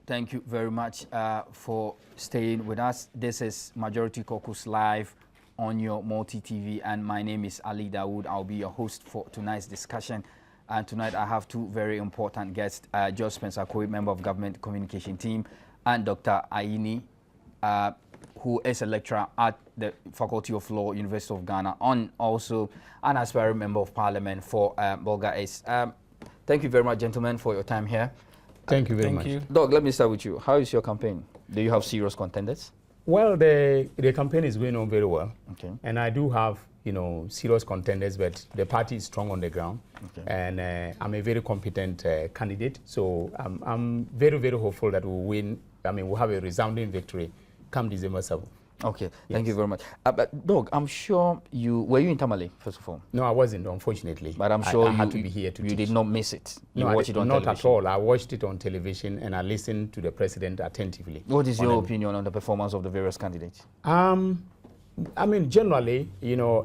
Thank you very much for staying with us. This is Majority Caucus Live on your multi-TV, and my name is Ali Dawood. I'll be your host for tonight's discussion. And tonight I have two very important guests, George Spencer Koe, member of Government Communication Team, and Dr. Ayini, who is a lecturer at the Faculty of Law, University of Ghana, and also an aspiring member of Parliament for Bolga East. Thank you very much, gentlemen, for your time here. Thank you very much. Doug, let me start with you. How is your campaign? Do you have serious contenders? Well, the campaign is going on very well. Okay. And I do have, serious contenders, but the party is strong on the ground. Okay. And I'm a very competent candidate. So I'm very, very hopeful that we'll win. We'll have a resounding victory come December 7th. Okay, thank you very much. But Doug, I'm sure were you in Tamale, first of all? No, I wasn't, unfortunately. But I'm sure I had to be here to you teach. did not miss it. You no, watched it on not television. at all. I watched it on television and I listened to the president attentively. What is your opinion on the performance of the various candidates? Generally,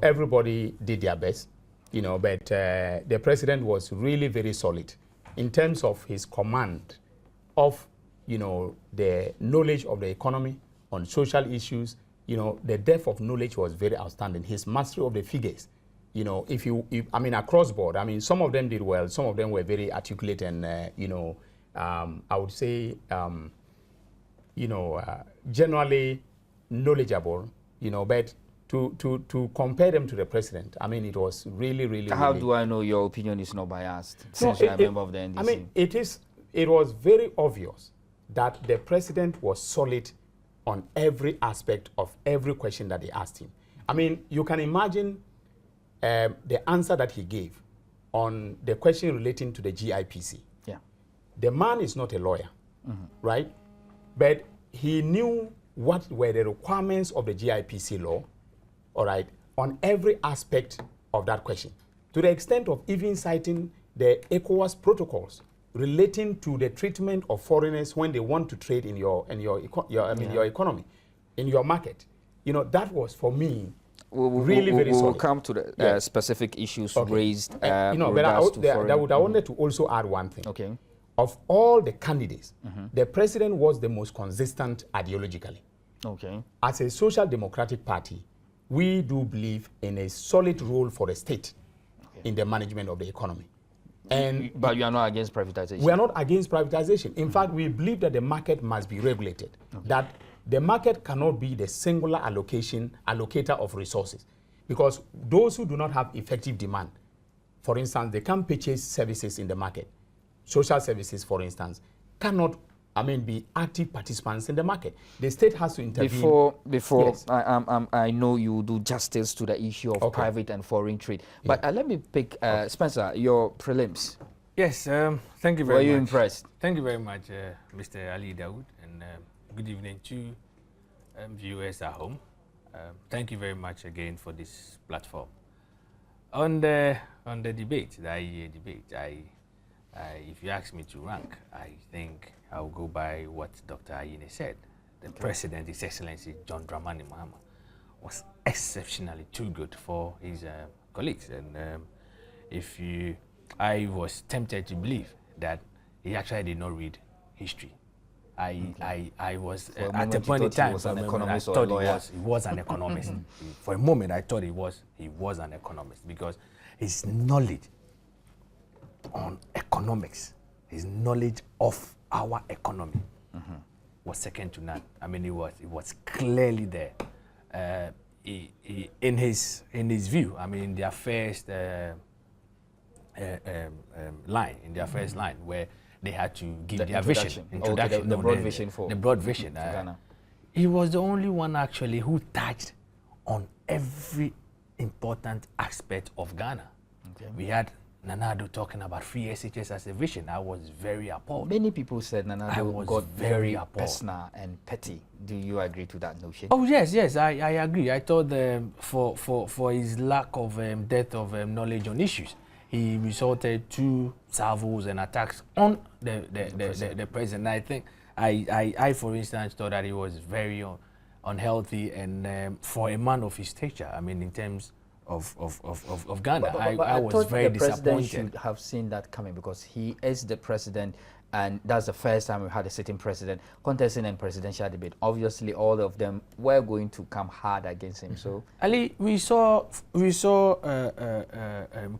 everybody did their best, but the president was really very solid in terms of his command of, the knowledge of the economy on social issues. The depth of knowledge was very outstanding. His mastery of the figures, across board, some of them did well. Some of them were very articulate and, I would say, generally knowledgeable, but to compare them to the president, it was really. How do I know your opinion is not biased, since you're a member of the NDC? It was very obvious that the president was solid on every aspect of every question that they asked him. You can imagine the answer that he gave on the question relating to the GIPC. Yeah. The man is not a lawyer, right? But he knew what were the requirements of the GIPC law, all right, on every aspect of that question, to the extent of even citing the ECOWAS protocols relating to the treatment of foreigners when they want to trade in your economy, in your market. That was, for me, really very solid. We'll come to the specific issues raised. But I wanted to also add one thing. Okay. Of all the candidates, the president was the most consistent ideologically. Okay. As a social democratic party, we do believe in a solid role for the state in the management of the economy. But you are not against privatization? We are not against privatization. In fact, we believe that the market must be regulated, that the market cannot be the singular allocator of resources. Because those who do not have effective demand, for instance, they can't purchase services in the market. Social services, for instance, cannot be active participants in the market. The state has to intervene. Before yes. I know you do justice to the issue of private and foreign trade. But let me pick, Spencer, your prelims. Yes, thank you very much. Were you impressed? Thank you very much, Mr. Ali Dawood, and good evening to viewers at home. Thank you very much again for this platform. On the debate, the IEA debate, if you ask me to rank, I think I'll go by what Dr. Ayini said. The President, His Excellency John Dramani Mahama, was exceptionally too good for his colleagues. And I was tempted to believe that he actually did not read history. I was at a point in time, I thought he was an economist. For a moment, I thought he was an economist, because his knowledge on economics, his knowledge of our economy was second to none. it was clearly there. In his view, their first line, where they had to give their vision, introduction, the broad vision for the broad vision. Ghana. He was the only one actually who touched on every important aspect of Ghana. Okay. We had Nana Addo talking about free SHS as a vision. I was very appalled. Many people said Nana Addo got very personal and petty. Do you agree to that notion? Oh yes, I agree. I thought for his lack of depth of knowledge on issues, he resorted to salvos and attacks on the president. I think I for instance thought that he was very unhealthy, and for a man of his stature, in terms of Ghana. But I was very disappointed. The president should have seen that coming, because he is the president and that's the first time we had a sitting president contesting in presidential debate. Obviously, all of them were going to come hard against him. So, Ali, we saw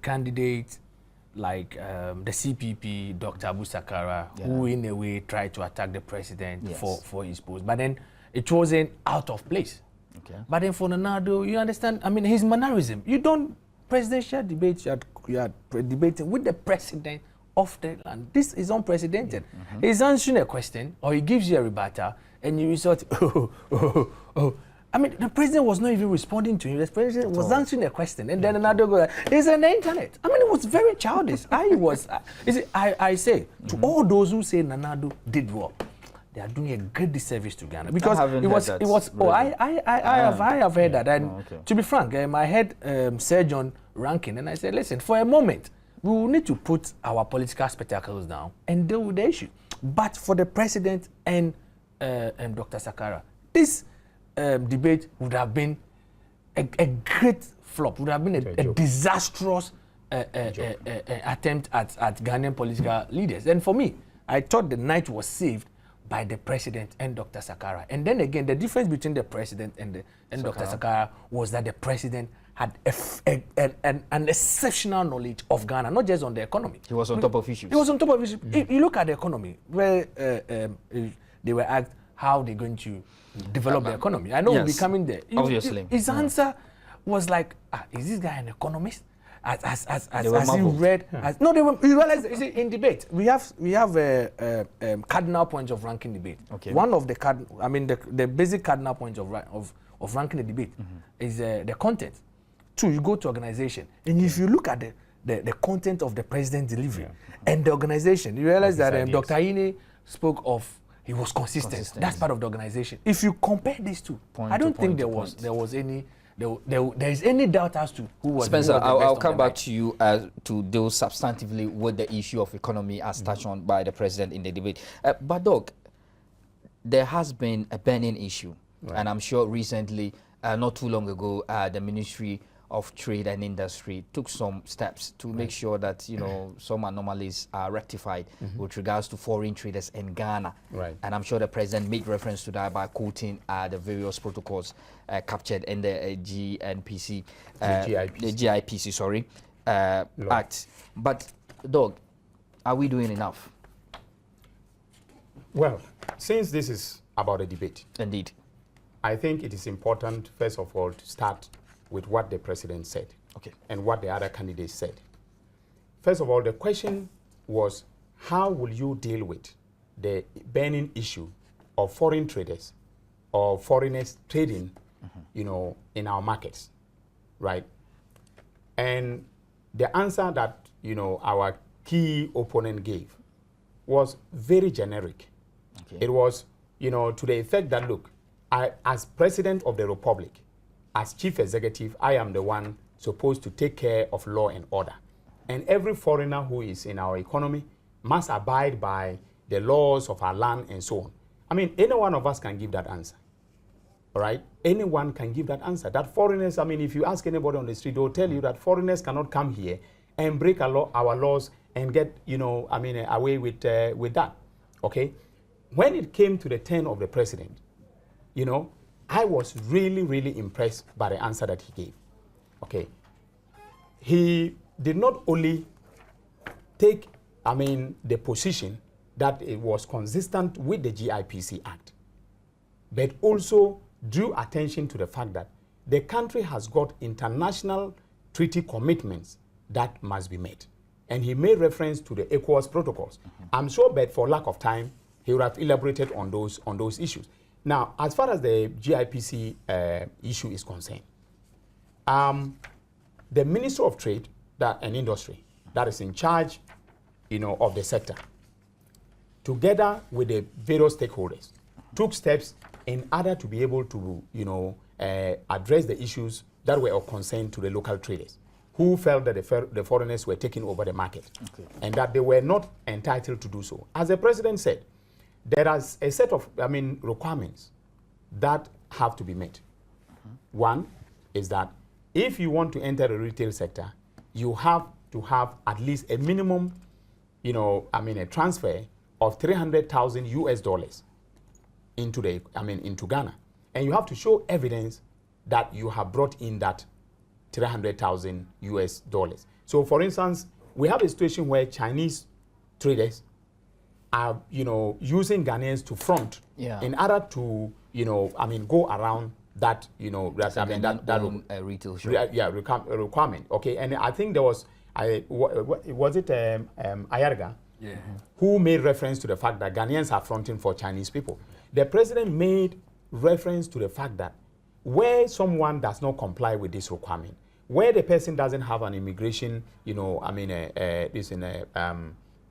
candidates like the CPP, Dr. Abu Sakara, who in a way tried to attack the president for his post, but then it wasn't out of place. okay. But then for Nanado, you understand, I mean, his mannerism, you don't, presidential debates, you are debating with the president of the land. This is unprecedented. He's answering a question, or he gives you a rebuttal, and you resort, I mean, the president was not even responding to him. The president was answering a question, and then another goes, "It's on the internet." I mean, it was very childish. I say to all those who say Nanado did well, they are doing a great disservice to Ghana, because it was. Oh, I have heard that, and to be frank, I heard Sir John ranking, and I said, listen, for a moment, we will need to put our political spectacles down and deal with the issue. But for the president and Dr. Sakara, this debate would have been a great flop, would have been a disastrous attempt at Ghanaian political leaders. And for me, I thought the night was saved by the president and Dr. Sakara. And then again, the difference between the president and Dr. Sakara was that the president had an exceptional knowledge of Ghana, not just on the economy. He was on top of issues. He was on top of issues. If you look at the economy, where they were asked how they're going to develop the economy. I know we'll be coming there. Obviously. His answer was like, is this guy an economist? As he read, no, you realize, in debate, we have cardinal points of ranking debate. Okay. One of the basic cardinal points of ranking the debate is the content. Two, you go to organization, and if you look at the content of the president's delivery and the organization, you realize that Dr. Ine spoke of he was consistent. That's part of the organization. If you compare these two, I don't think there is any doubt as to who was. Spencer, I'll come back to you to deal substantively with the issue of economy as touched on by the president in the debate. But Doc, there has been a burning issue, and I'm sure recently, not too long ago, the Ministry of Trade and Industry took some steps to make sure that some anomalies are rectified with regards to foreign traders in Ghana. Right. And I'm sure the president made reference to that by quoting the various protocols captured in the GNPC, the GIPC, Act. But Doug, are we doing enough? Well, since this is about a debate, Indeed. I think it is important, first of all, to start with what the president said and what the other candidates said. First of all, the question was, how will you deal with the burning issue of foreign traders or foreigners trading, in our markets, right? And the answer that, our key opponent gave was very generic. It was, to the effect that, look, I, as president of the republic, as chief executive, I am the one supposed to take care of law and order. And every foreigner who is in our economy must abide by the laws of our land and so on. I mean, any one of us can give that answer. All right? Anyone can give that answer. That foreigners, I mean, if you ask anybody on the street, they'll tell you that foreigners cannot come here and break our laws and get, away with that. Okay? When it came to the turn of the president, I was really, really impressed by the answer that he gave. Okay. He did not only take, the position that it was consistent with the GIPC Act, but also drew attention to the fact that the country has got international treaty commitments that must be met. And he made reference to the ECOWAS protocols. I'm sure, but for lack of time, he would have elaborated on those issues. Now, as far as the GIPC issue is concerned, the Minister of Trade and Industry that is in charge, of the sector, together with the various stakeholders, took steps in order to be able to, address the issues that were of concern to the local traders, who felt that the foreigners were taking over the market, and that they were not entitled to do so. As the president said, there is a set of, requirements that have to be met. One is that if you want to enter the retail sector, you have to have at least a minimum, a transfer of 300,000 US dollars into Ghana. And you have to show evidence that you have brought in that 300,000 US dollars. So for instance, we have a situation where Chinese traders are, using Ghanaians to front in order to, go around that, that retail shop. Requirement. Okay, and I think there was, was it Ayarga, who made reference to the fact that Ghanaians are fronting for Chinese people. The president made reference to the fact that where someone does not comply with this requirement, where the person doesn't have an immigration, a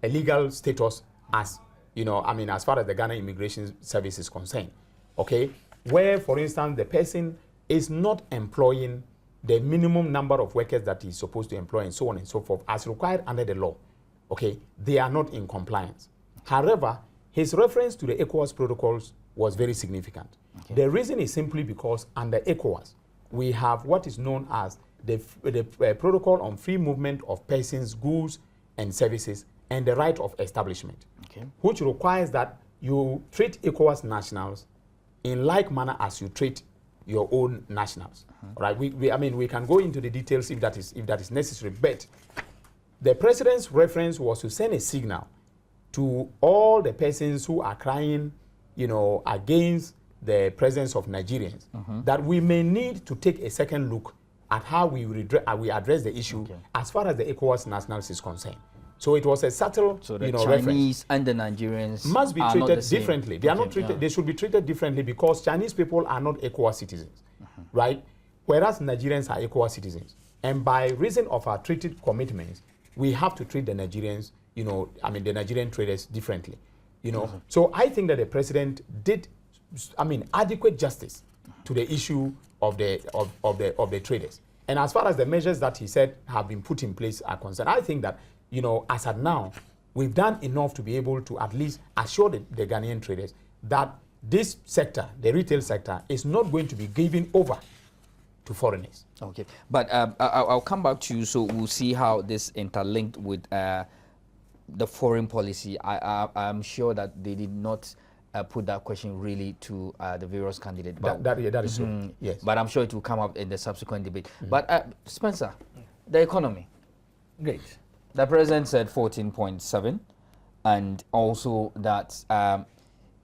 legal status as, as far as the Ghana Immigration Service is concerned, okay, where, for instance, the person is not employing the minimum number of workers that he's supposed to employ and so on and so forth, as required under the law, okay, they are not in compliance. However, his reference to the ECOWAS protocols was very significant. Okay. The reason is simply because under ECOWAS, we have what is known as the Protocol on Free Movement of Persons, Goods, and Services, and the Right of Establishment, which requires that you treat ECOWAS nationals in like manner as you treat your own nationals. Right? We can go into the details if that is necessary, but the president's reference was to send a signal to all the persons who are crying, against the presence of Nigerians, that we may need to take a second look at how we address the issue as far as the ECOWAS nationals is concerned. So it was a subtle, so the Chinese reference. And the Nigerians must be treated differently. They are not treated. They should be treated differently because Chinese people are not ECOWAS citizens, right? Whereas Nigerians are ECOWAS citizens, and by reason of our treaty commitments, we have to treat the Nigerians, the Nigerian traders differently, So I think that the president did, adequate justice to the issue of the traders. And as far as the measures that he said have been put in place are concerned, I think that, as at now, we've done enough to be able to at least assure the Ghanaian traders that this sector, the retail sector, is not going to be given over to foreigners. Okay, but I'll come back to you, so we'll see how this interlinked with the foreign policy. I'm sure that they did not put that question really to the various candidates. That is true, yes. But I'm sure it will come up in the subsequent debate. But Spencer, the economy. Great. The president said 14.7, and also that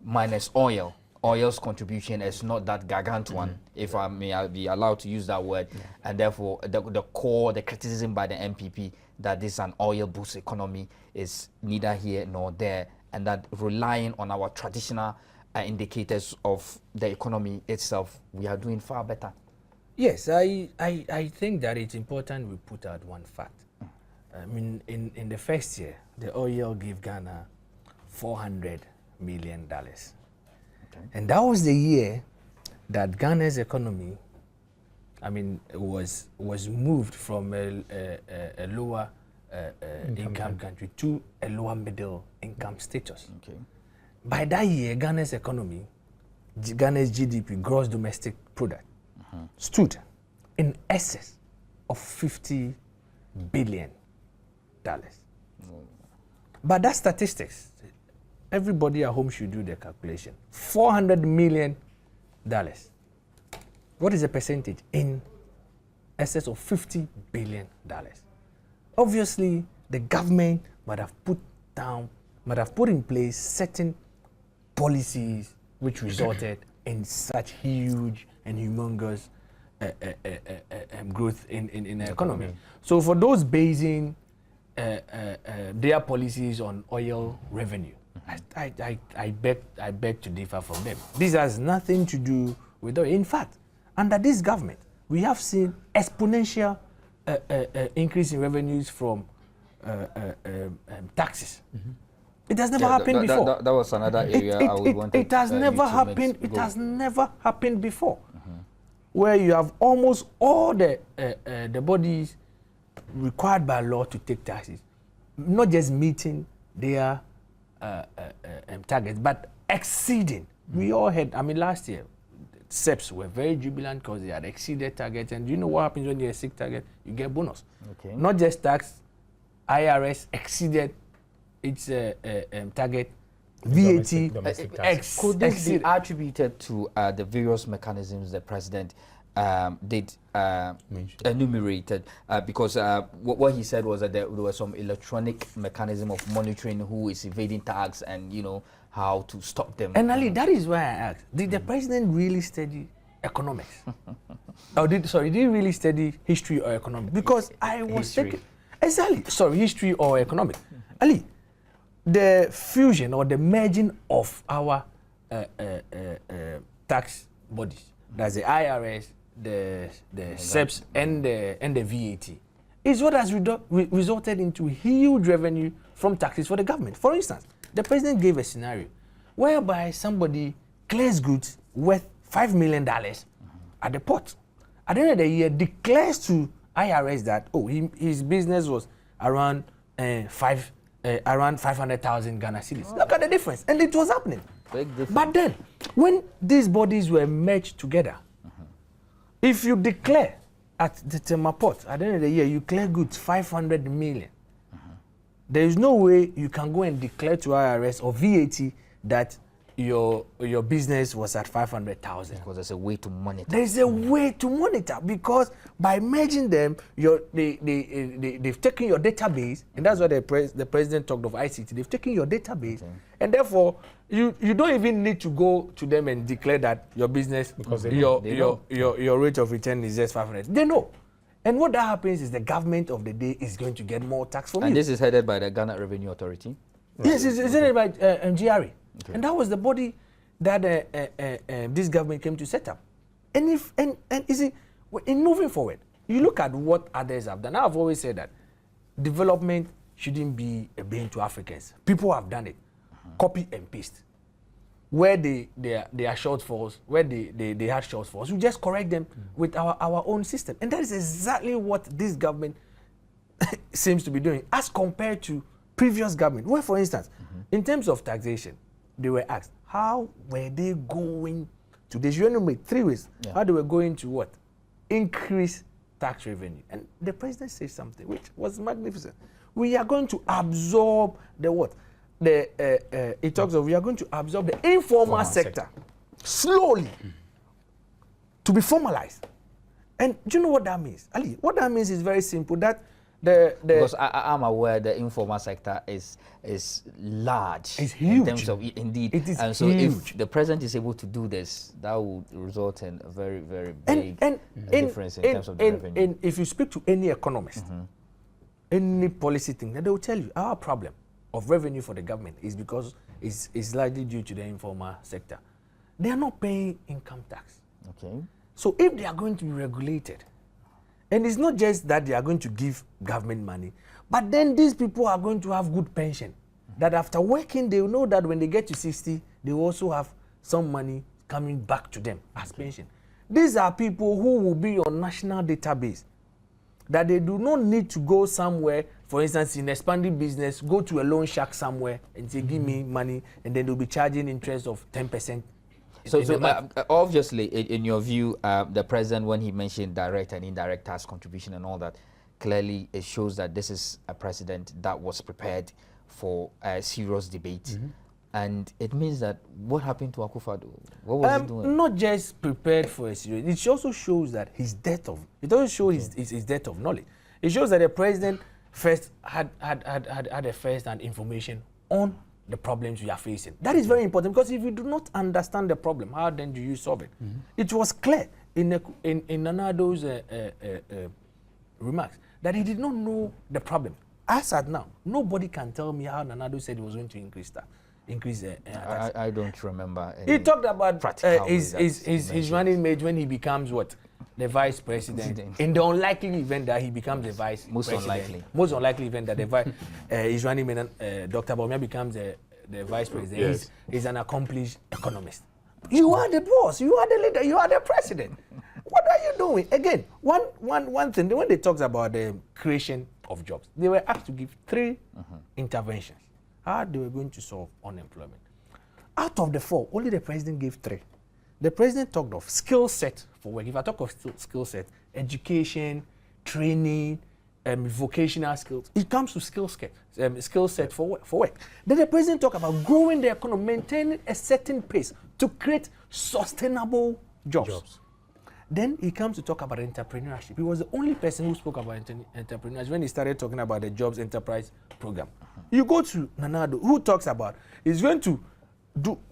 minus oil. Oil's contribution is not that gargantuan, if I may be allowed to use that word, and therefore the criticism by the MPP that this is an oil boost economy is neither here nor there, and that relying on our traditional indicators of the economy itself, we are doing far better. Yes, I think that it's important we put out one fact. In the first year, the oil gave Ghana $400 million. And that was the year that Ghana's economy, was moved from a lower income country to a lower middle income status. Okay. By that year, Ghana's economy, Ghana's GDP, gross domestic product, stood in excess of $50 billion. But that statistics, everybody at home should do the calculation. $400 million. What is the percentage in excess of $50 billion? Obviously, the government might have put in place certain policies which resulted in such huge and humongous growth in the economy. So for those basing their policies on oil revenue, I beg to differ from them. This has nothing to do with oil. In fact, under this government, we have seen exponential increase in revenues from taxes. It has never happened before. That was another area I would want to. It has never happened. It has never happened before, where you have almost all the bodies required by law to take taxes, not just meeting their targets, but exceeding. We all had. Last year, SEPs were very jubilant because they had exceeded targets. And you know what happens when you exceed target? You get bonus. Okay. Not just tax. IRS exceeded its target VAT, domestic tax. Could this be attributed to the various mechanisms the president did enumerated? Because what he said was that there was some electronic mechanism of monitoring who is evading tax and, you know, how to stop them. And Ali, that is why I asked, did the president really study economics? Or did he really study history or economics? Because I was thinking, exactly, sorry, history or economics. Ali, the fusion or the merging of our tax bodies, that's the IRS, the SEPS, and the VAT, is what has resulted into huge revenue from taxes for the government. For instance, the president gave a scenario whereby somebody clears goods worth $5 million at the port. At the end of the year, declares to IRS that his business was around 500,000 Ghana cedis. Look at the difference, and it was happening. Big difference. But then, when these bodies were merged together, if you declare at the Tema port at the end of the year, you clear goods 500 million. There is no way you can go and declare to IRS or VAT that your business was at 500,000. Because there's a way to monitor. There is a way to monitor, because by merging them, they've taken your database, and that's why the president talked of ICT. They've taken your database, and therefore you don't even need to go to them and declare that your business, because your rate of return is just 500. They know. And what that happens is the government of the day is going to get more tax from you. And this is headed by the Ghana Revenue Authority? Right. Yes, it's headed by GRA. Okay. And that was the body that this government came to set up. And you see, in moving forward, you look at what others have done. I've always said that development shouldn't be a bane to Africans. People have done it. Copy and paste. Where they are shortfalls, where they had shortfalls, we just correct them with our own system. And that is exactly what this government seems to be doing, as compared to previous government. Where, for instance, in terms of taxation, they were asked, how were they going to this? You enumerate 3 ways. Yeah. How they were going to what? Increase tax revenue. And the president said something which was magnificent. We are going to absorb the what? It talks of we are going to absorb the informal sector slowly to be formalized. And do you know what that means? Ali, what that means is very simple. That because I'm aware the informal sector is large. It's huge. In terms of indeed. It is and so huge. if the president is able to do this, that will result in a very, very big difference in terms of the revenue. And if you speak to any economist, any policy thing, they will tell you our problem of revenue for the government is because it's largely due to the informal sector. They are not paying income tax. Okay. So if they are going to be regulated, and it's not just that they are going to give government money, but then these people are going to have good pension. That after working, they will know that when they get to 60, they will also have some money coming back to them as pension. These are people who will be on national database, that they do not need to go somewhere, for instance, in expanding business, go to a loan shark somewhere and say, give me money, and then they'll be charging interest of 10%. So obviously, in your view, the president, when he mentioned direct and indirect tax contribution and all that, clearly it shows that this is a president that was prepared for a serious debate. And it means that what happened to Akufo-Addo? What was he doing? Not just prepared for a serious, it also shows that his depth of, it doesn't show his depth of knowledge. It shows that the president first had a first-hand information on the problems we are facing. That is very important, because if you do not understand the problem, how then do you solve it? It was clear in Nana Addo's remarks that he did not know the problem. As at now, nobody can tell me how Nana Addo said he was going to increase tax. I don't remember. He talked about his running mate when he becomes what? The vice president. In the unlikely event that he becomes the vice president. Most unlikely event that his running mate, Dr. Bawumia, becomes the vice president. Yes. He's an accomplished economist. You are the boss. You are the leader. You are the president. What are you doing? Again, one thing, when they talked about the creation of jobs, they were asked to give 3 interventions. How they were going to solve unemployment. Out of the 4, only the president gave 3. The president talked of skill set for work. If I talk of skill set, education, training, vocational skills. It comes to skill set for work. Then the president talk about growing the economy, maintaining a certain pace to create sustainable jobs. Then he comes to talk about entrepreneurship. He was the only person who spoke about entrepreneurship when he started talking about the Jobs Enterprise Program. You go to Nanado, who talks about he's going to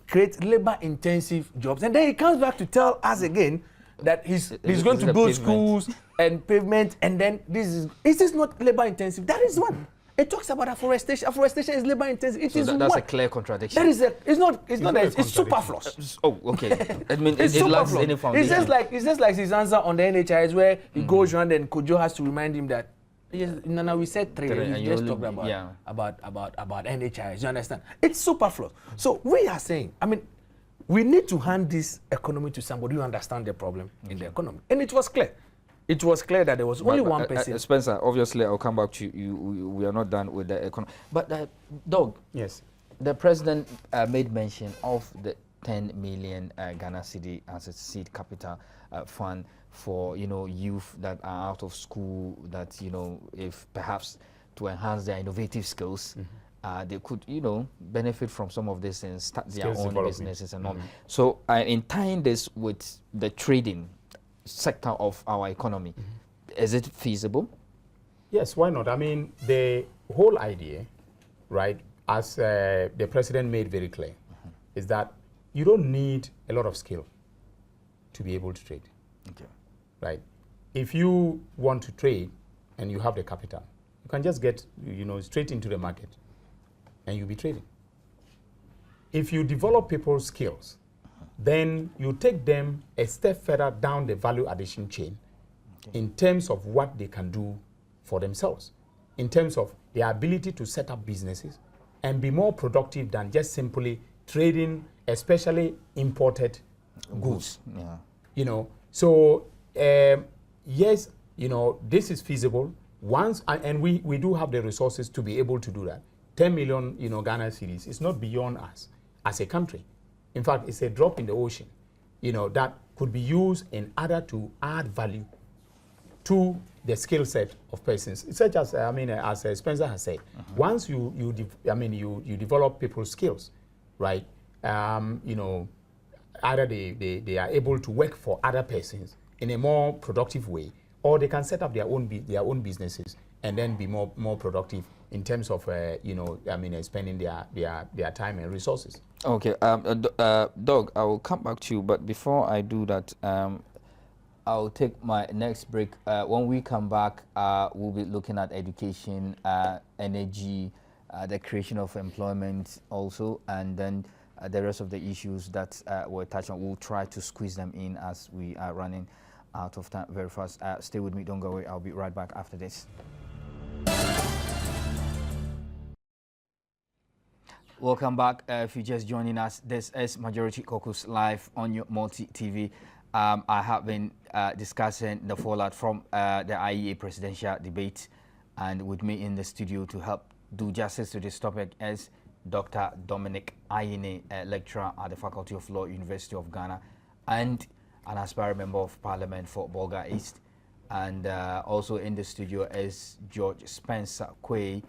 create labor-intensive jobs, and then he comes back to tell us again that he's going to build schools and pavement, and then this is not labor-intensive. That is one. It talks about afforestation. Afforestation is labor-intensive. That's a clear contradiction. It's superfluous. Oh, okay. I mean, it's it lacks superfluous. any foundation. It's just like his answer on the NHIS where he goes around and Kojo has to remind him that no, we said three. We just talked about NHIS. You understand? It's superfluous. So we are saying, I mean, we need to hand this economy to somebody who understands the problem in the economy, and it was clear. It was clear that there was only one person. Spencer, obviously, I'll come back to you. We are not done with the economy. But, Doug, yes, the president made mention of the 10 million Ghana cedi as a seed capital fund for, youth that are out of school, that, if perhaps to enhance their innovative skills, they could, benefit from some of this and start their own businesses and all. So, in tying this with the trading sector of our economy, is it feasible? Yes, why not? I mean, the whole idea, right, as the president made very clear, is that you don't need a lot of skill to be able to trade. Okay. Right? If you want to trade and you have the capital, you can just get, straight into the market and you'll be trading. If you develop people's skills, then you take them a step further down the value addition chain in terms of what they can do for themselves, in terms of their ability to set up businesses and be more productive than just simply trading, especially imported goods. Yeah. So yes, this is feasible once, and we do have the resources to be able to do that. 10 million, Ghana cedis is not beyond us as a country. In fact, it's a drop in the ocean, that could be used in order to add value to the skill set of persons. Such as, as Spencer has said, once you develop people's skills, right? Either they are able to work for other persons in a more productive way, or they can set up their own businesses and then be more productive in terms of spending their time and resources. Okay, Doug, I will come back to you, but before I do that, I'll take my next break. When we come back, we'll be looking at education, energy, the creation of employment also, and then the rest of the issues that we're touching on. We'll try to squeeze them in as we are running out of time very fast. Stay with me, don't go away. I'll be right back after this. Welcome back. If you're just joining us, this is Majority Caucus live on your multi-TV. I have been discussing the fallout from the IEA Presidential debate, and with me in the studio to help do justice to this topic is Dr. Dominic Ayine, a lecturer at the Faculty of Law, University of Ghana, and an aspiring member of Parliament for Bolga East. And also in the studio is George Spencer Quay,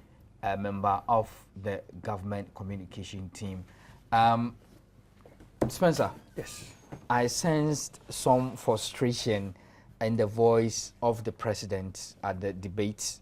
a member of the government communication team. Spencer. Yes. I sensed some frustration in the voice of the president at the debates,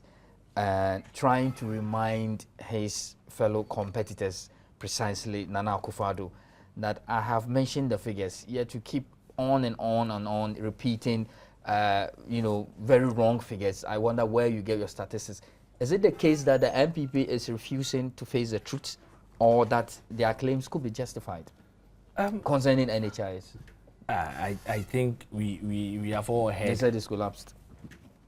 trying to remind his fellow competitors, precisely Nana Akufo-Addo, that I have mentioned the figures, yet to keep on and on and on repeating, very wrong figures. I wonder where you get your statistics. Is it the case that the MPP is refusing to face the truth, or that their claims could be justified concerning NHIS? I think we have all heard. They said it's collapsed.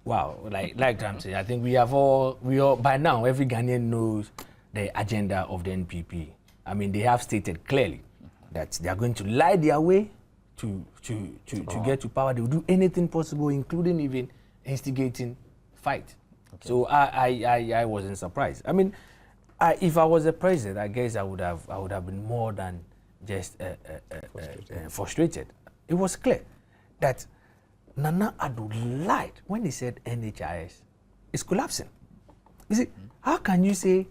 Wow, like I'm saying, I think we all by now every Ghanaian knows the agenda of the NPP. I mean, they have stated clearly that they are going to lie their way to get to power. They will do anything possible, including even instigating fight. Okay. So I wasn't surprised. I mean, if I was the president, I guess I would have been more than just frustrated. It was clear that Nana Addo lied when he said NHIS is collapsing. You see, how can you say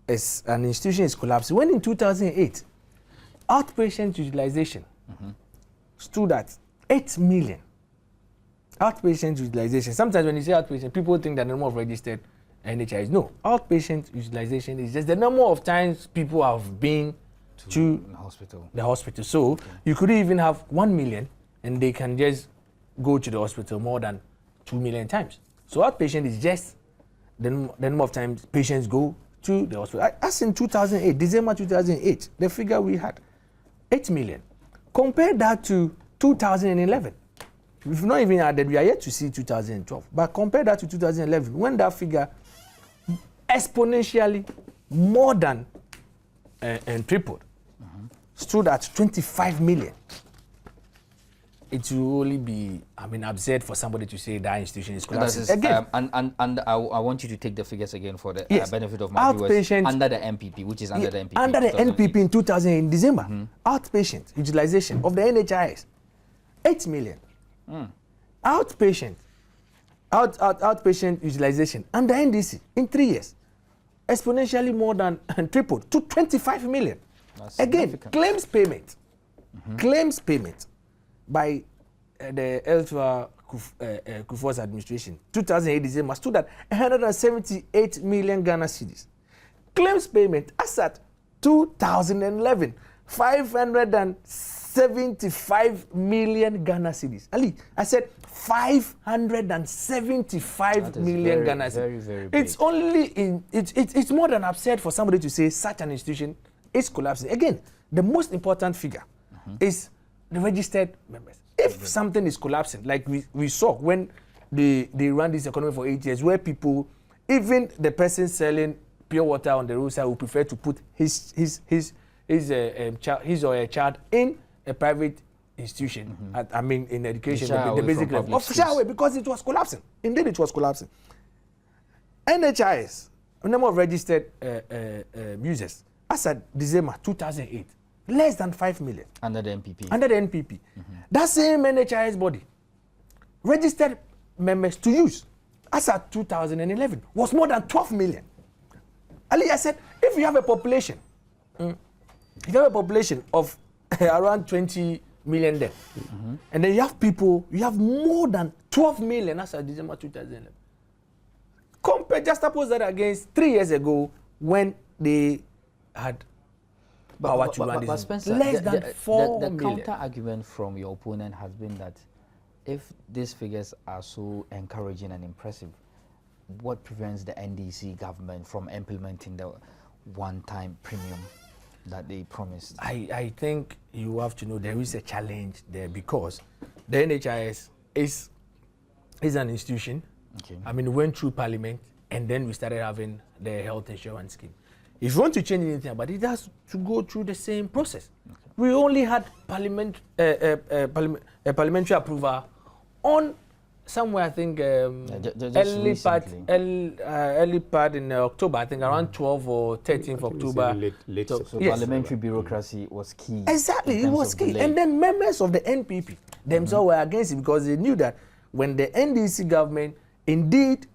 an institution is collapsing when in 2008, outpatient utilization stood at 8 million. Outpatient utilization. Sometimes when you say outpatient, people think that the number of registered NHIs. No, outpatient utilization is just the number of times people have been to the hospital. So you could even have 1 million and they can just go to the hospital more than 2 million times. So outpatient is just the number of times patients go to the hospital. As in 2008, December 2008, the figure we had, 8 million. Compare that to 2011. We've not even added, we are yet to see 2012. But compare that to 2011, when that figure exponentially more than and tripled, stood at 25 million. It will only be, absurd for somebody to say that institution is collapsing. Again, and I want you to take the figures again for the benefit of my viewers. Under the MPP, which is under the MPP. Under the NPP in 2000, in December, outpatient utilization of the NHIS, 8 million. Outpatient utilization under NDC in 3 years, exponentially more than tripled to 25 million. That's again, claims payment by the Elfa Kufuor's administration, 2008 December, stood at 178 million Ghana cedis. Claims payment as at 2011, 575 million Ghana cedis. Ali, I said 575 million Ghana cedis. Very, very big. It's only it's more than absurd for somebody to say such an institution is collapsing. Again, the most important figure is the registered members. If something is collapsing, like we saw when they ran this economy for 8 years, where people, even the person selling pure water on the roadside, would prefer to put his or her child in a private institution. In education, the basic level, official way, because it was collapsing. Indeed, it was collapsing. NHIS, number of registered users, as at December 2008. Less than 5 million. Under the NPP. Under the NPP. That same NHIS body, registered members to use, as at 2011, was more than 12 million. Ali, I said, if you have a population, of around 20 million there, and then you have more than 12 million as at December 2011. Juxtapose that against 3 years ago when they had But Spencer, less than 4 the million. counter argument from your opponent has been that if these figures are so encouraging and impressive, what prevents the NDC government from implementing the one-time premium that they promised? I think you have to know there is a challenge there, because the NHIS is an institution. Okay. We went through Parliament, and then we started having the health insurance scheme. If you want to change anything about it, it has to go through the same process. Okay. We only had parliamentary approval on somewhere, I think, early part in October, I think around 12 or 13th October. Late So September. parliamentary bureaucracy was key. Exactly, it was key. And then members of the NPP themselves were against it, because they knew that when the NDC government indeed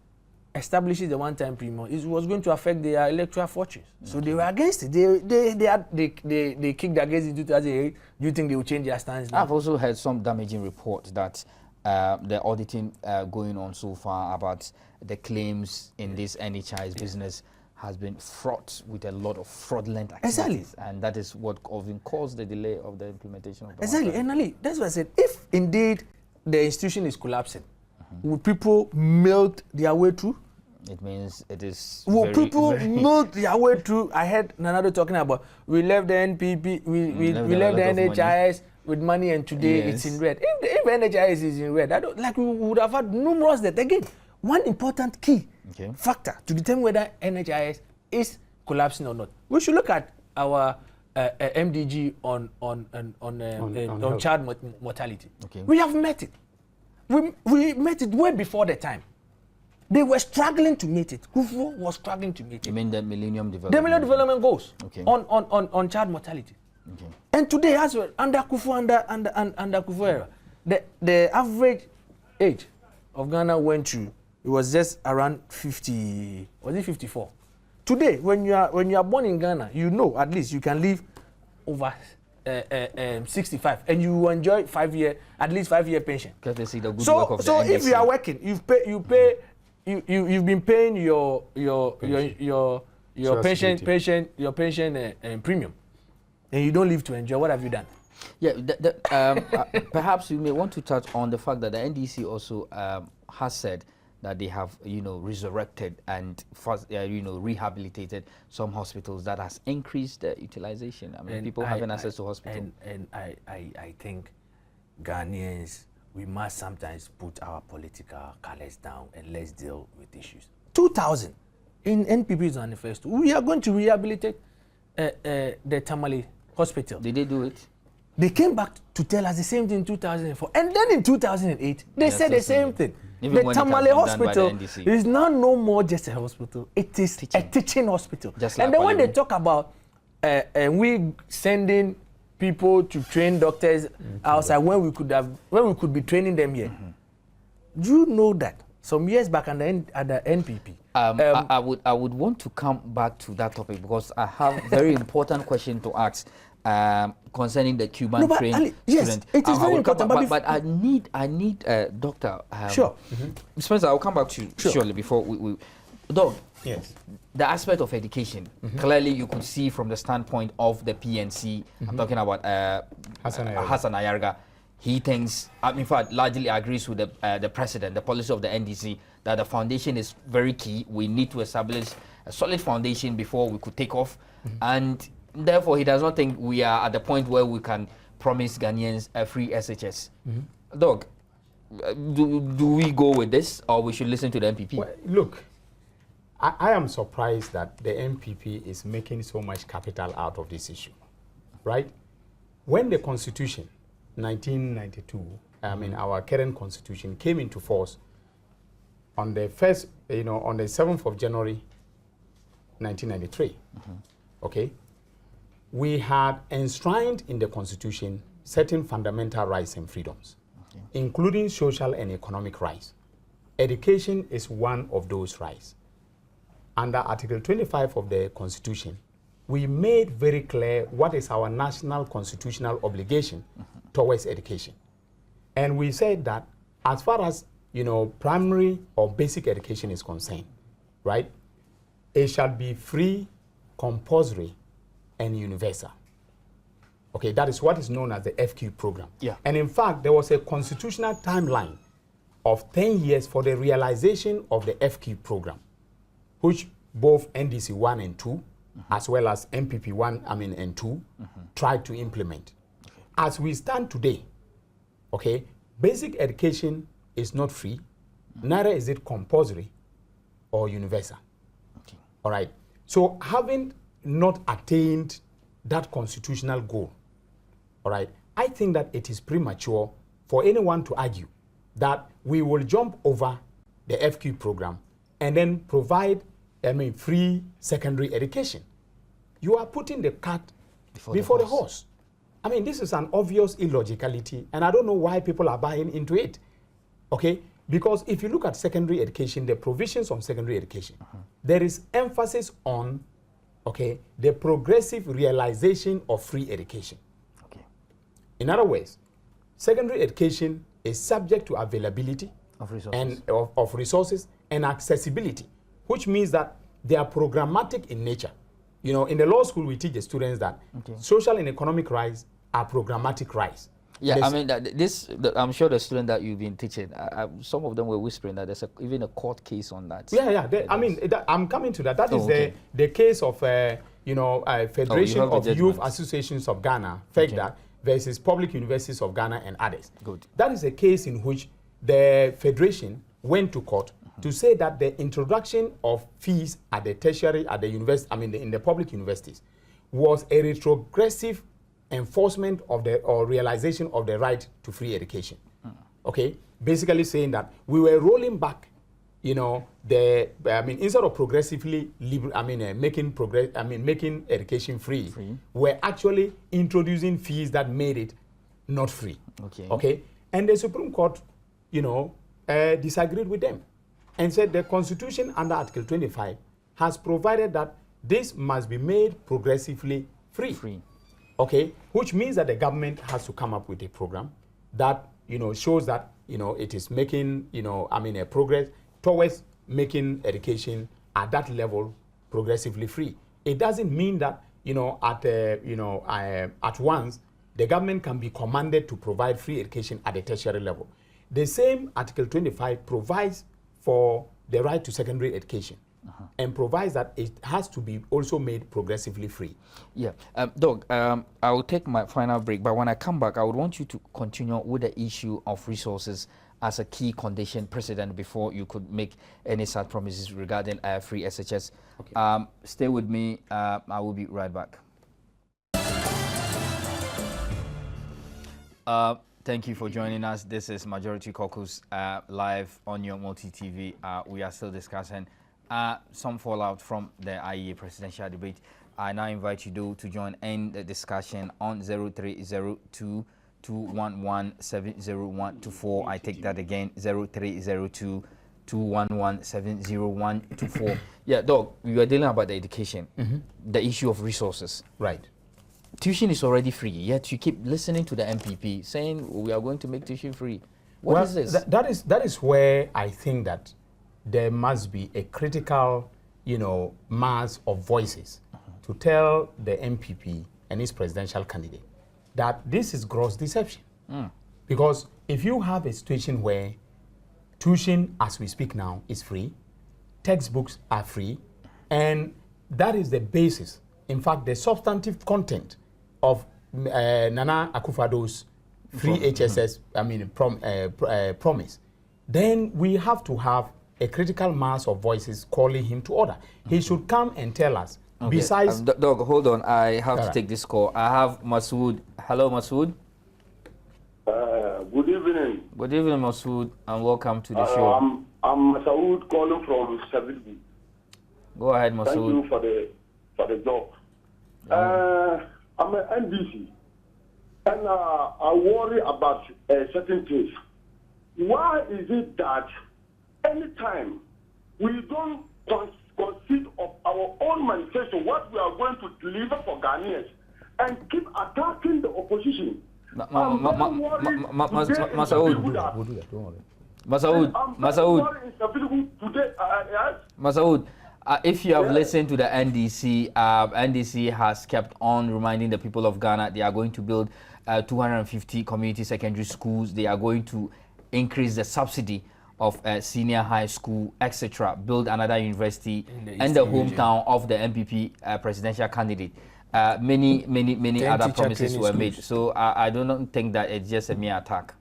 establishes the one-time premium, it was going to affect their electoral fortunes. So they were against it. They kicked against it in 2008. Do you think they will change their stance now? I've also heard some damaging reports that the auditing going on so far about the claims in this NHI's business has been fraught with a lot of fraudulent activities. Exactly. And that is what often caused the delay of the implementation of the Exactly. And Ali, that's why I said, if indeed the institution is collapsing, will people milk their way through? It means it is. Will people milk their way through? I heard Nanado talking about we left the NPP, we left the NHIS with money, and today it's in red. If NHIS is in red, we would have had numerous deaths. Again, one important key factor to determine whether NHIS is collapsing or not. We should look at our MDG on child mortality. Okay. We have met it. We met it way before the time. They were struggling to meet it. Kufuor was struggling to meet it. You mean the Millennium Development? The Millennium Development Goals Okay. on child mortality. Okay. And today, as well, under Kufuor, under Kufuor era, the average age of Ghana went to it was just around 50, was it 54? Today, when you are born in Ghana, you know at least you can live over 65 and you enjoy at least 5 year pension. See the good work of so the if you are working, you've been paying your pension premium, and you don't live to enjoy. What have you done? Yeah, perhaps you may want to touch on the fact that the NDC also has said that they have, resurrected and rehabilitated some hospitals that has increased the utilization. I mean, and people having access to hospitals. And I think Ghanaians, we must sometimes put our political colors down and let's deal with issues. 2000 in NPP's manifesto, we are going to rehabilitate the Tamale Hospital. Did they do it? They came back to tell us the same thing in 2004, and then in 2008 they said the same thing. Even the Tamale Hospital is now no more just a hospital; it is a teaching hospital. Just like and then when they Parliament. talk about we sending people to train doctors outside when we could be training them here, do you know that some years back at the NPP? I would want to come back to that topic because I have a very important question to ask. Concerning the Cuban trained student. It is very important. But I need Doctor. Sure. Spencer, I'll come back to you shortly before we Doc. Yes. The aspect of education, clearly you could see from the standpoint of the PNC, I'm talking about Hassan Ayarga. He thinks, in fact, largely agrees with the president, the policy of the NDC, that the foundation is very key. We need to establish a solid foundation before we could take off. And therefore, he does not think we are at the point where we can promise Ghanaians a free SHS. Doug, do we go with this or we should listen to the MPP? Well, look, I am surprised that the MPP is making so much capital out of this issue, right? When the Constitution, 1992, our current Constitution came into force on the 7th of January, 1993, okay? We had enshrined in the Constitution certain fundamental rights and freedoms, including social and economic rights. Education is one of those rights. Under Article 25 of the Constitution, we made very clear what is our national constitutional obligation towards education. And we said that as far as, primary or basic education is concerned, right, it shall be free, compulsory, and universal. Okay, that is what is known as the FQ program. Yeah. And in fact, there was a constitutional timeline of 10 years for the realization of the FQ program, which both NDC 1 and 2, as well as MPP 1 and 2, tried to implement. Okay. As we stand today, okay, basic education is not free, neither is it compulsory or universal. Okay. All right. So having not attained that constitutional goal, all right, I think that it is premature for anyone to argue that we will jump over the FQ program and then provide, free secondary education. You are putting the cart before the horse. I mean, this is an obvious illogicality, and I don't know why people are buying into it, okay? Because if you look at secondary education, the provisions on secondary education, there is emphasis on the progressive realization of free education. Okay. In other words, secondary education is subject to availability of resources and of resources and accessibility, which means that they are programmatic in nature. In the law school, we teach the students that social and economic rights are programmatic rights. Yeah, I'm sure the student that you've been teaching, some of them were whispering that there's even a court case on that. Yeah. I'm coming to that. That is the case of, Federation of Youth Associations of Ghana, FEGDA, versus Public Universities of Ghana and others. Good. That is a case in which the Federation went to court to say that the introduction of fees at the tertiary, at the university, in the public universities, was a retrogressive enforcement of or realization of the right to free education. Okay, basically saying that we were rolling back, instead of progressively making education free, we're actually introducing fees that made it not free. Okay, and the Supreme Court, disagreed with them. and said the Constitution under Article 25 has provided that this must be made progressively free. Okay, which means that the government has to come up with a program that, you know, shows that, you know, it is making, you know, a progress towards making education at that level progressively free. It doesn't mean that, you know, at once the government can be commanded to provide free education at the tertiary level. The same Article 25 provides for the right to secondary education and provides that it has to be also made progressively free. Yeah, Doug, I will take my final break, but when I come back, I would want you to continue with the issue of resources as a key condition precedent before you could make any such promises regarding free SHS. Okay. Stay with me. I will be right back. Thank you for joining us. This is Majority Caucus live on your multi-TV. We are still discussing some fallout from the IEA Presidential debate. I now invite you to join in the discussion on 0302 211-70124. I take that again, 0302 211-70124. Yeah, Doug, we were dealing about the education, the issue of resources. Right. Tuition is already free, yet you keep listening to the MPP saying we are going to make tuition free. What is this? That is where I think that there must be a critical, you know, mass of voices to tell the MPP and his presidential candidate that this is gross deception. Because if you have a situation where tuition, as we speak now, is free, textbooks are free, and that is the basis, in fact, the substantive content of Nana Akufo-Addo's free HSS, promise, then we have to have a critical mass of voices calling him to order. He should come and tell us. Okay. Besides, Doug, hold on. I have to take this call. I have Masood. Hello, Masood. Good evening. Good evening, Masood, and welcome to the show. I'm Masood calling from Seville. Go ahead, Masood. Thank you for the job. I'm an NDC, and I worry about certain things. Why is it that anytime we don't concede of our own manifesto, what we are going to deliver for Ghanaians, and keep attacking the opposition? Masoud, if you have listened to the NDC, NDC has kept on reminding the people of Ghana they are going to build 250 community secondary schools. They are going to increase the subsidy of senior high school, etc. Build another university in the hometown of the MPP presidential candidate. Many other promises were made. So I do not think that it's just a mere attack.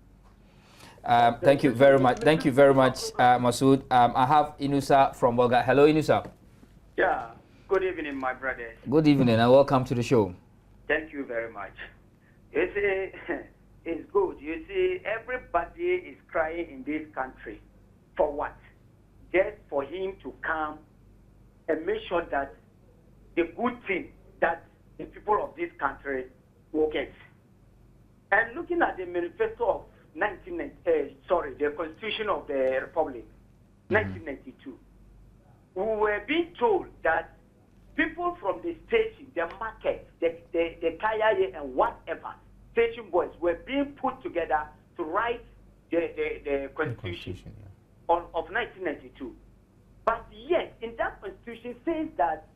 Thank you very much. Thank you very much, Masood. I have Inusa from Bolga. Hello, Inusa. Yeah. Good evening, my brother. Good evening, and welcome to the show. Thank you very much. You see, it's good. You see, everybody is crying in this country. For what? Just for him to come and make sure that the good thing that the people of this country will get. And looking at the manifesto of the Constitution of the Republic, 1992, we were being told that people from the station, the market, the Kaya and whatever, station boys were being put together to write the Constitution of 1992. But yet, in that Constitution says that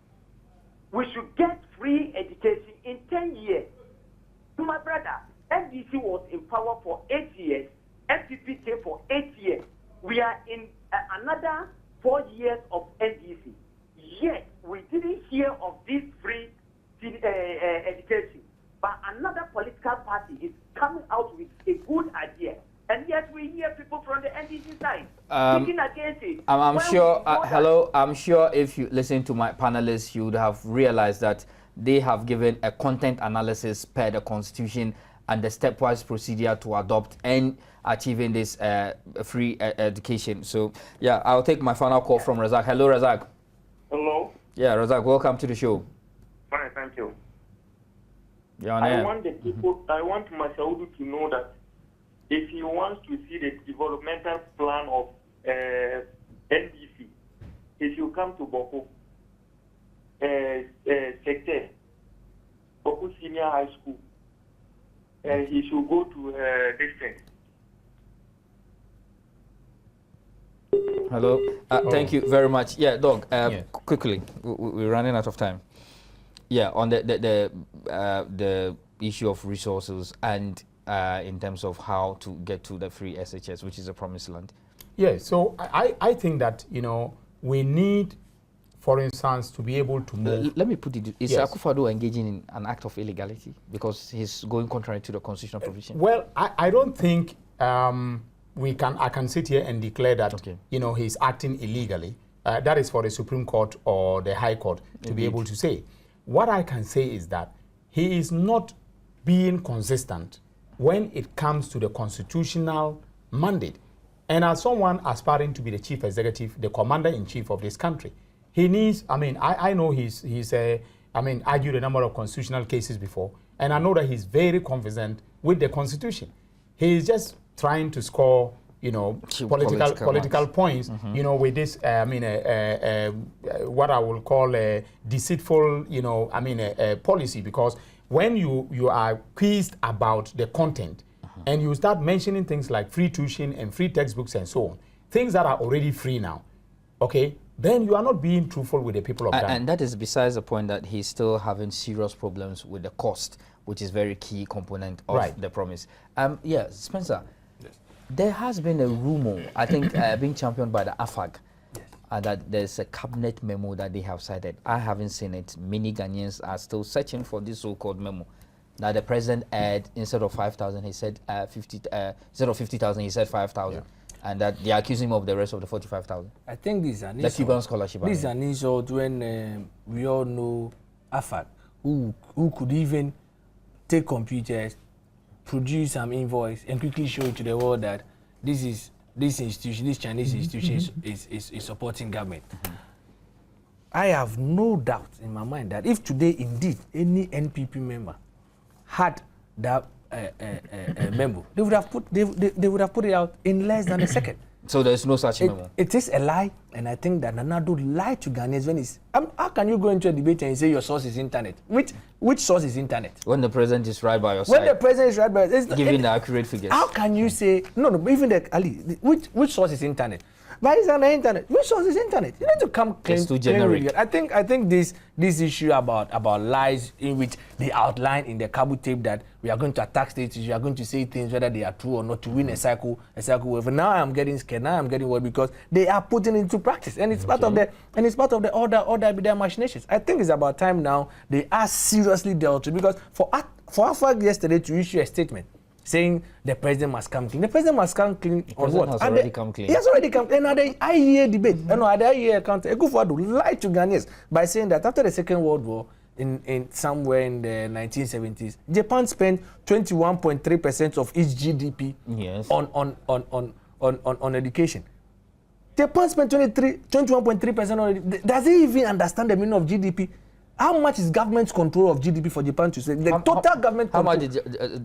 we should get free education in 10 years. My brother, NDC was in power for 8 years, MPP came for 8 years. We are in another 4 years of NDC. Yet, we didn't hear of this free education. But another political party is coming out with a good idea. And yet we hear people from the NDC side speaking against it. I'm sure, hello, I'm sure if you listen to my panelists, you would have realized that they have given a content analysis per the Constitution and the stepwise procedure to adopt and achieving this free education. So, yeah, I'll take my final call from Razak. Hello, Razak. Hello. Yeah, Razak, welcome to the show. Fine, thank you. You're on air. I want the people, I want Masaudu to know that if he wants to see the developmental plan of NBC, he should come to Boko, Sector, Boko Senior High School, and he should go to this thing. Hello. Thank you very much. Yeah, Doug. Quickly, we're running out of time. Yeah, on the issue of resources and in terms of how to get to the free SHS, which is a promised land. Yeah. So I think that we need, for instance, to be able to move. Let me put it. Is Yes. Akufo-Addo engaging in an act of illegality because he's going contrary to the constitutional provision? Well, I don't think I can sit here and declare that he's acting illegally. That is for the Supreme Court or the High Court to be able to say. What I can say is that he is not being consistent when it comes to the constitutional mandate. And as someone aspiring to be the chief executive, the commander-in-chief of this country, he needs, I know he's argued a number of constitutional cases before, and I know that he's very confident with the Constitution. He's just trying to score, political points, with this, what I will call a deceitful, policy. Because when you are quizzed about the content, and you start mentioning things like free tuition and free textbooks and so on, things that are already free now, okay, then you are not being truthful with the people of Ghana. And that is besides the point that he's still having serious problems with the cost, which is very key component of the promise. Yeah, Spencer, there has been a rumor, I think being championed by the AFAG, that there's a cabinet memo that they have cited. I haven't seen it. Many Ghanaians are still searching for this so-called memo. Now the president had, instead of 5,000, he said instead of 50,000, he said 5,000. And that they accuse him of the rest of the 45,000. I think this is an insult. The Cuban scholarship. This is an insult when we all know AFAG, who could even take computers, produce some invoice, and quickly show it to the world that this institution, this Chinese institution is supporting government. I have no doubt in my mind that if today indeed any NPP member had that memo, they would have put it out in less than a second. So there's no such memo. It is a lie, and I think that Nana Addo lied to Ghanaians when he's. How can you go into a debate and say your source is internet? Which source is internet? When the president is right by your side. When the president is right by your side, giving the accurate figures. How can you say no? But even which source is internet? Why is on the internet? Which source is internet? You need to come clean. It's too generic. I think this issue about lies in which they outline in the Kabu tape that we are going to attack states, we are going to say things whether they are true or not to win a cycle wave. Now I'm getting scared. Now I'm getting worried because they are putting it into practice, and it's part of the order with their machinations. I think it's about time now they are seriously dealt with, because for AFAG yesterday to issue a statement saying the president must come clean. The president must come clean on what? Has already come clean. He has already come clean. And at the IEA debate, at the IEA account, Akufo-Addo lied to Ghanaians by saying that after the Second World War, in somewhere in the 1970s, Japan spent 21.3% of its GDP on education. Japan spent 21.3% on education. Does he even understand the meaning of GDP? How much is government's control of GDP for Japan to say? The total government control. How much did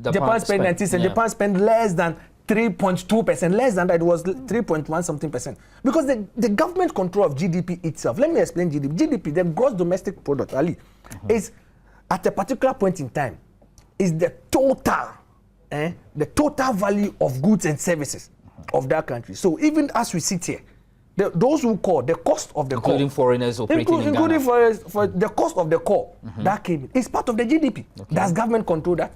Japan spend? 1970. Japan spent less than 3.2%, less than that. It was 3.1 something percent. Because the government control of GDP itself. Let me explain GDP. GDP, the gross domestic product, Ali, is at a particular point in time, is the total value of goods and services of that country. So even as we sit here, those who call the cost of the including core, foreigners operating in Ghana. For the cost of the core that came in, is part of the GDP. Does government control that?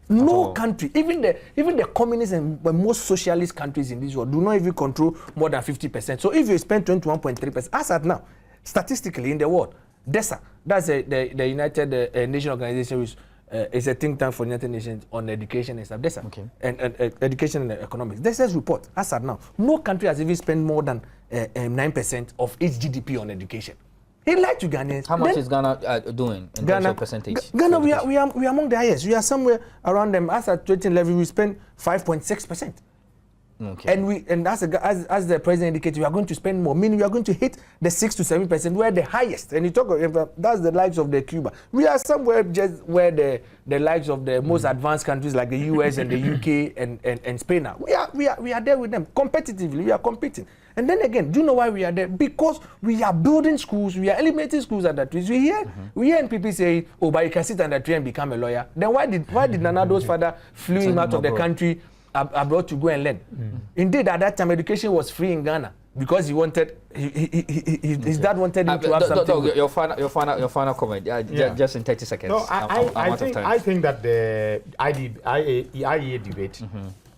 No country, even the communist and most socialist countries in this world do not even control more than 50%. So if you spend 21.3%, as at now, statistically in the world, DESA, that's the United Nations Organization, which is a think tank for the United Nations on education and stuff. DESA, and education and economics. DESA's report, as at now, no country has even spent more than 9% of its GDP on education. He lied to Ghanaians. How much is Ghana doing in terms of percentage? Ghana, we are among the highest. We are somewhere around them. As at 2011, we spend 5.6%. Okay. And as the president indicated, we are going to spend more. Meaning we are going to hit the 6 to 7%, where the highest. And you talk about that's the likes of the Cuba. We are somewhere just where the likes of the most advanced countries like the US and the UK and Spain are. We are there with them competitively. We are competing. And then again, do you know why we are there? Because we are building schools, we are eliminating schools under trees. We hear NPP say, oh, but you can sit under tree and become a lawyer. Then why did Nanado's father flew him out of the country abroad to go and learn? Indeed, at that time, education was free in Ghana because he wanted, his dad wanted him to have something. Your final comment, just in 30 seconds. No, I think that the IEA debate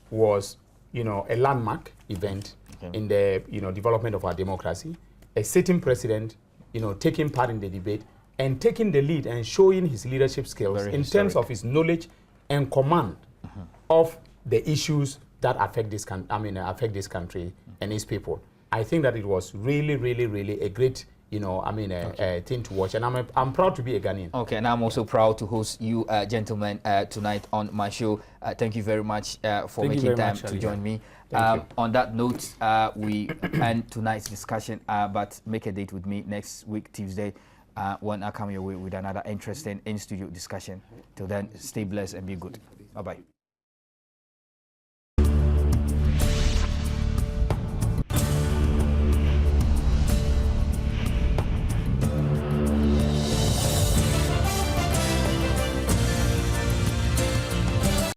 was, a landmark event in the, development of our democracy. A sitting president, taking part in the debate and taking the lead and showing his leadership skills in terms of his knowledge and command of the issues that affect this country and its people. I think that it was really, really, really a great, thing to watch, and I'm proud to be a Ghanaian. Okay, and I'm also proud to host you, gentlemen, tonight on my show. Thank you very much for making time to join me. On that note, we end tonight's discussion, but make a date with me next week, Tuesday, when I come your way with another interesting in-studio discussion. Till then, stay blessed and be good. Bye-bye.